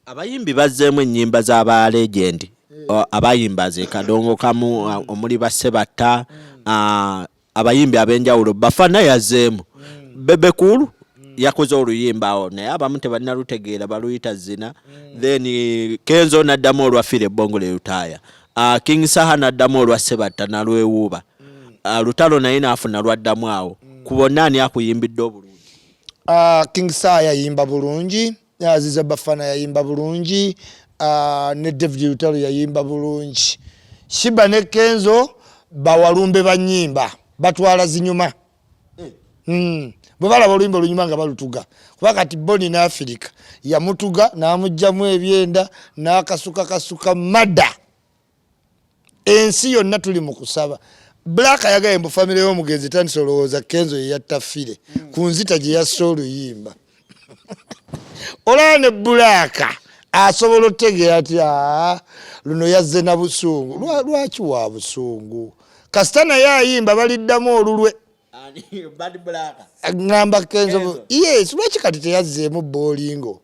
abayimbi bazzeemu ennyimba z'aba legend abayimba ze kadongo kamu omuli Basebatta abayimbi ab'enjawulo Bafana yazzeemu Bebe Cool yakoze oluyimba awo naye abamu tebalina lutegeera baluyita zina then Kenzo n'addamu olwafire Bongole Lutaaya King Saha n'addamu olwa Sebatta nalwewuuba Lutalo naye n'afuna lwaddamu awo ku bonna ani akuyimbidde obulungi King Saha yayimba bulungi Aziza Bafana yayimba bulungi ne David Lutalo yayimba bulungi Shiba ne Kenzo bawalumbe banyimba batwala zinyuma bwe balaba oluyimba olunyuma nga balutuga kuba kati Boni na Africa yamutuga n'amugjamu ebyenda n'akasuka madda ensi yonna tuli mu kusaba Black ayagaye mu family y'omugenzi tansolowooza Kenzo ye yattafire ku nzita gye yassa oluyimba olane Black asobola otegeera ati luno yazze na busungu lwaki wa busungu kasita naye ayimba baliddamu olulwe Bad Black ngamba Kenzo yes lwaki kati teyazzeemu bowlingo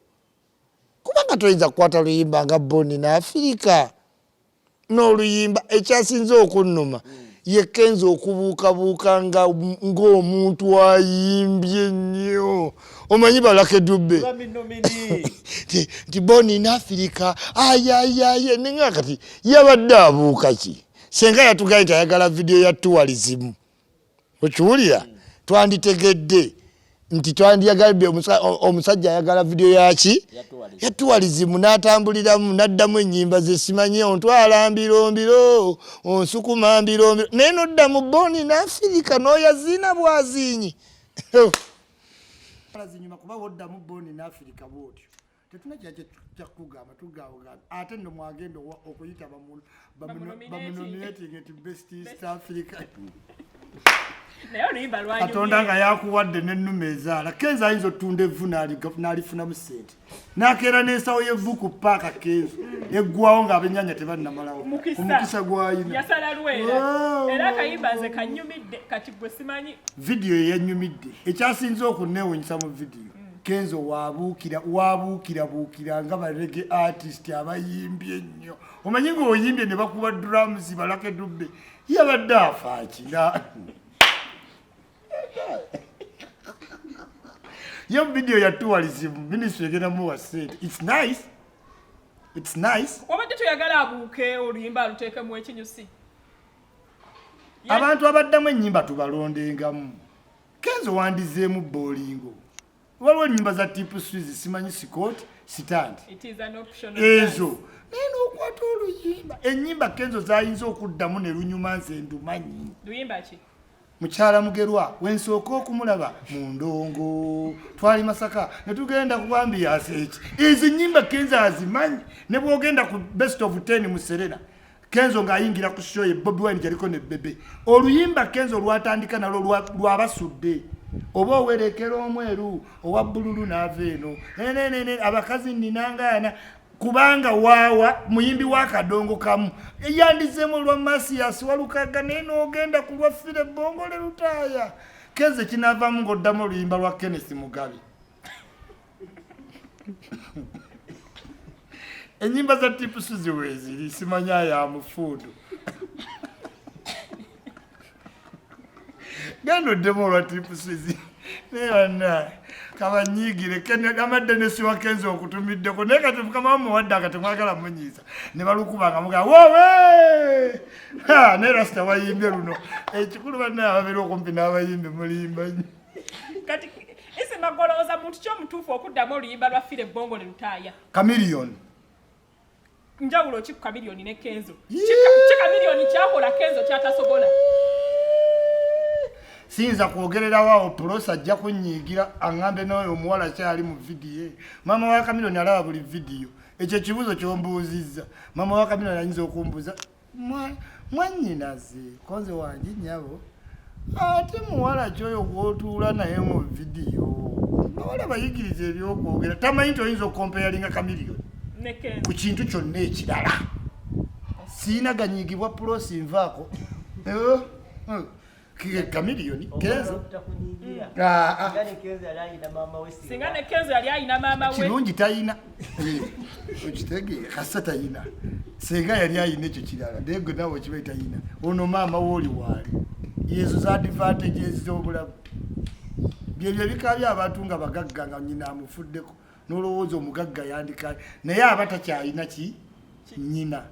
kubanga toyinza kukwata luyimba nga Boni na Africa n'oluyimba ekyasinze okunnuma ye Kenzo okubuukabuuka ng'omuntu ayimbye nnyo omanyi balake dubbe nti Boni na Africa ayayaye nenga kati yabadde abuuka ki senga yatugaye tayagala video ya tourism okiwulira twanditegedde nti twandiyagala omusajja ayagala video yaki ya tourism n'atambuliramu n'addamu ennyimba ze simanyi ontwala mbirombiro onsukuma mbirombiro naye n'odda mu Boni na Africa n'oyazina bwazinyi zinyuma kuba woddamu Boni na Africa bwotyo tetuna kyakugamba tugamba ate nno mwagenda okuyita bamunominating at best East Africa Katonda nga yakuwadde n'ennume ezaala Kenzo ayinza ottunda evvu n'alifunamu ssente n'akeera n'ensawo y'evvu ku paaka Kenzo eggwawo ng'abennyanja tebannamalawo omukisa gw'ayina yasala lwera era akayimba nze kannyumidde kati gwe simanyi vidiyo yeyannyumidde ekyasinze okunneewuunyisa mu vidiyo Kenzo wabuukira nga barege artist abayimbye ennyo omanyi ng'oyimbye ne bakuba drums balake dubbe yabadde afaakira Your video ya tourism ministry egenda muwa said it's nice wabadde tuyagala abuuke oluyimba aluteekemu ekinyusi abantu abaddamu ennyimba tubalondengamu Kenzo wandizeemu bowlingo waliwo ennyimba za tipu swizi simanyi sikot stand ezo naye n'okwata oluyimba ennyimba Kenzo zayinza okuddamu ne lunyuma nze ndumanyi luyimba ki Mukyala Mugerwa wensooka okumulaba mu ndongo twali Masaka ne tugenda kubambi yaseeki izi nnyimba Kenzo azimanyi ne bwogenda ku best of 10 mu Serena Kenzo ng'ayingira ku show ye Bobby Wine gyaliko ne Bebe oluyimba Kenzo lwatandika nalwo lwabasudde oba owerekera omweru owa bbululu n'ava eno abakazi ninangaana kubanga wawa muyimbi wa kadongo kamu yandizemo lwa Masias walukaga naye n'ogenda ku lwafire Bongole Lutaaya Kenzo kinavamu ng'oddamu oluyimba lwa Kenneth Mugabe ennyimba za tipu suzi weeziri simanya ya mufuudu genda oddemu olwa tipu suzi naye bannaye kabanyigire amadde nesiwa Kenzo okutumiddeko naye kati mukama muwadde akatemwagala munyiiza ne balukubanga mugamba wowe naye rasita wayimbye luno ekikulu bannaye ababeera okumpi n'abayimbi mulimba kati ese magolooza muntu ky'omutuufu okuddamu oluyimba lwa fire Bongole Lutaaya Chameleon njawulo ki ku Chameleon ne Kenzo ki Chameleon kyakola Kenzo kyatasobola Sinza kwogererawo Prosa ajja kunyiigira aŋŋambe n'oyo omuwala kyali mu vidiyo mama wa Chameleon alaba buli vidiyo ekyo kibuzo ky'ombuuzizza mama wa Chameleon ayinza okumbuuza mwannyinaze konze wange nnyabo ate muwala kyoyo gw'otuula naye mu vidiyo abawala bayigiriza ebyokwogera tamanyi nti oyinza okukompeyalinga Chameleon ku kintu kyonna ekirala siina ganyiigibwa Prosa nvaako Kamiliyoni Kenzo singa ne Kenzo yali ayina maama we kirungi tayina okitegeera kasa tayina singa yali ayina ekyo kirala naye gwe nawe kiba tayina ono maama wooli waali yezo za advantages z'obulamu byebyo bikabya abantu nga bagagga nga nyina amufuddeko n'olowooza omugagga yandika naye aba takyalina ki nyina.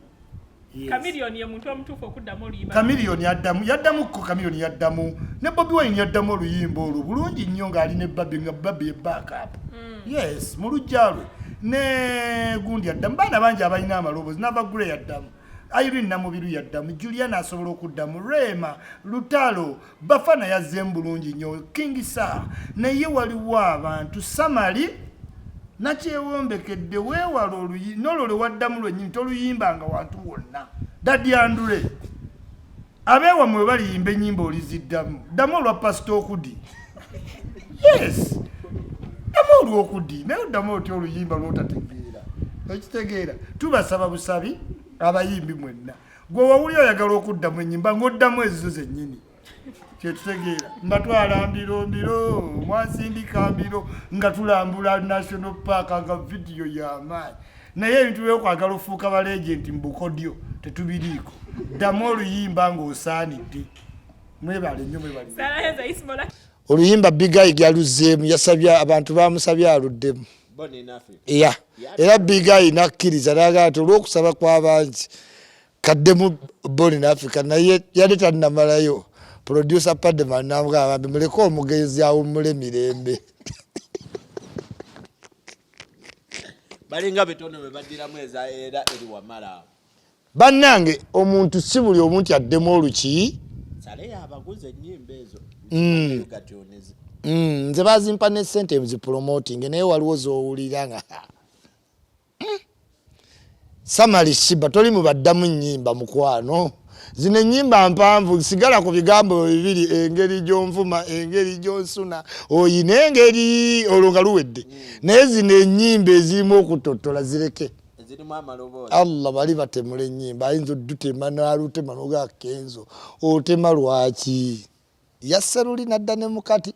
Kamiliyoni ye muntu omutuufu okuddamu Oluyimba. Kamiliyoni yaddamuko Kamiliyoni yaddamu ne Bobi Wine yaddamu Oluyimba olwo bulungi nnyo ng'ali ne Babi nga Babi ye backup. Yes mu luggya lwe ne gundi yaddamu baana bangi abalina amaloboozi n'abagule yaddamu Irene Namubiru yaddamu Juliana asobola okuddamu Rema Lutalo Bafana yazzeemu bulungi nnyo King Sir naye waliwo abantu Samali nakyewombekedde weewala n'olwo lwe waddamu lwennyini toluyimbanga wantu wonna Daddy Andule abeewamwe we baliyimba ennyimba oliziddamu ddamu olwa Pastor Okudi yes ddamu olw'Okudi naye oddamu oti oluyimba lw'otategeera okitegeera tubasaba busabi abayimbi mwenna gwe wawuli oyagala okuddamu ennyimba ng'oddamu ezizo zennyini kyetutegeera mbatwala mbiro mwasindika mbiro nga tulambula National Park nga vidiyo y'amaanyi naye ebintu byokwagala ofuuka balegenti mu bukodyo tetubiriiko ddamu oluyimba ng'osaanidde mwebale nnyo mwebale. Oluyimba Big Eye yaluzzeemu yasabye abantu bamusabye aluddemu era Big Eye nakkiriza n'agamba nti olw'okusaba kw'abangi kaddemu Born in Africa naye yali tannamalayo producer Padman namugamba muleke omugenzi awummule mirembe balinga bitono bwe baddiramu eza era eri wamala bannange omuntu si buli omuntu addemu oluki sale yabaguze ennyimba ezo gatyoneze nze bazimpa ne ssente muzipromoting naye waliwo z'owulira nga Samali Shiba toli mu baddamu nnyimba mukwano zino ennyimba mpanvu sigala ku bigambo bibiri engeri gy'onvuma engeri gy'onsuna oyina engeri olwo nga luwedde naye zino ennyimba ezirimu okutottola zireke Allah bali batemula ennyimba ayinza oddutema n'alutema n'ogaa Kenzo otema lwaki yasse luli nadda ne mukati